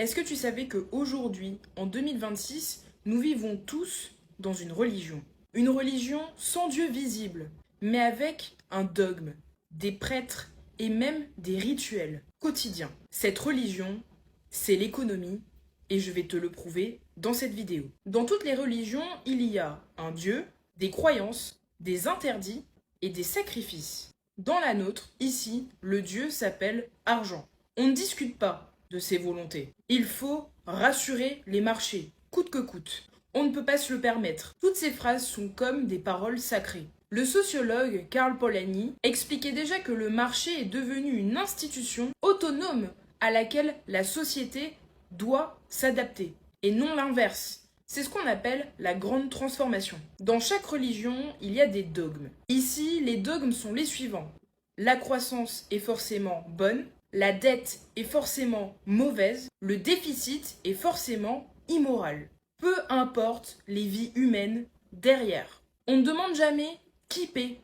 Est-ce que tu savais qu'aujourd'hui, en 2026, nous vivons tous dans une religion? Une religion sans Dieu visible, mais avec un dogme, des prêtres et même des rituels quotidiens. Cette religion, c'est l'économie, et je vais te le prouver dans cette vidéo. Dans toutes les religions, il y a un Dieu, des croyances, des interdits et des sacrifices. Dans la nôtre, ici, le Dieu s'appelle argent. On ne discute pas de ses volontés. Il faut rassurer les marchés, coûte que coûte. On ne peut pas se le permettre. Toutes ces phrases sont comme des paroles sacrées. Le sociologue Karl Polanyi expliquait déjà que le marché est devenu une institution autonome à laquelle la société doit s'adapter, et non l'inverse. C'est ce qu'on appelle la grande transformation. Dans chaque religion, il y a des dogmes. Ici, les dogmes sont les suivants. La croissance est forcément bonne, la dette est forcément mauvaise, le déficit est forcément immoral. Peu importe les vies humaines derrière. On ne demande jamais qui paie,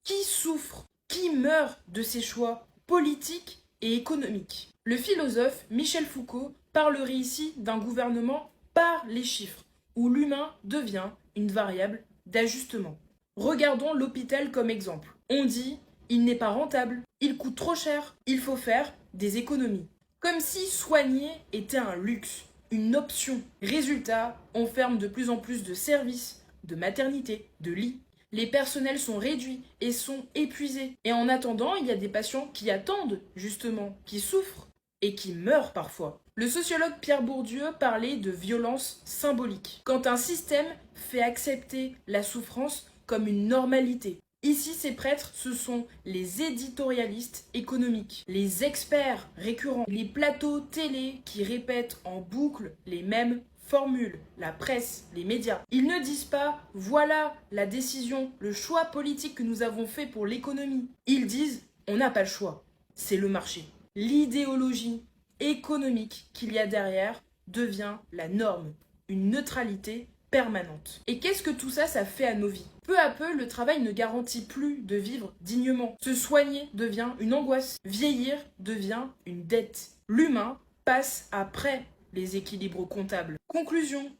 qui souffre, qui meurt de ses choix politiques et économiques. Le philosophe Michel Foucault parlerait ici d'un gouvernement par les chiffres, où l'humain devient une variable d'ajustement. Regardons l'hôpital comme exemple. On dit il n'est pas rentable, il coûte trop cher, il faut faire des économies. Comme si soigner était un luxe, une option. Résultat, on ferme de plus en plus de services, de maternité, de lits. Les personnels sont réduits et sont épuisés. Et en attendant, il y a des patients qui attendent, justement, qui souffrent et qui meurent parfois. Le sociologue Pierre Bourdieu parlait de violence symbolique, quand un système fait accepter la souffrance comme une normalité. Ici, ces prêtres, ce sont les éditorialistes économiques, les experts récurrents, les plateaux télé qui répètent en boucle les mêmes formules, la presse, les médias. Ils ne disent pas « voilà la décision, le choix politique que nous avons fait pour l'économie ». Ils disent « on n'a pas le choix, c'est le marché ». L'idéologie économique qu'il y a derrière devient la norme, une neutralité permanente. Et qu'est-ce que tout ça, ça fait à nos vies? Peu à peu, le travail ne garantit plus de vivre dignement. Se soigner devient une angoisse. Vieillir devient une dette. L'humain passe après les équilibres comptables. Conclusion.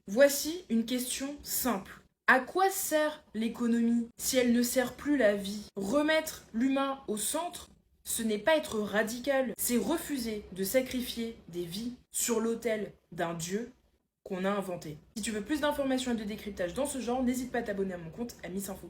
Voici une question simple. À quoi sert l'économie si elle ne sert plus la vie? Remettre l'humain au centre, ce n'est pas être radical, c'est refuser de sacrifier des vies sur l'autel d'un Dieu qu'on a inventé. Si tu veux plus d'informations et de décryptage dans ce genre, n'hésite pas à t'abonner à mon compte à Miss Info.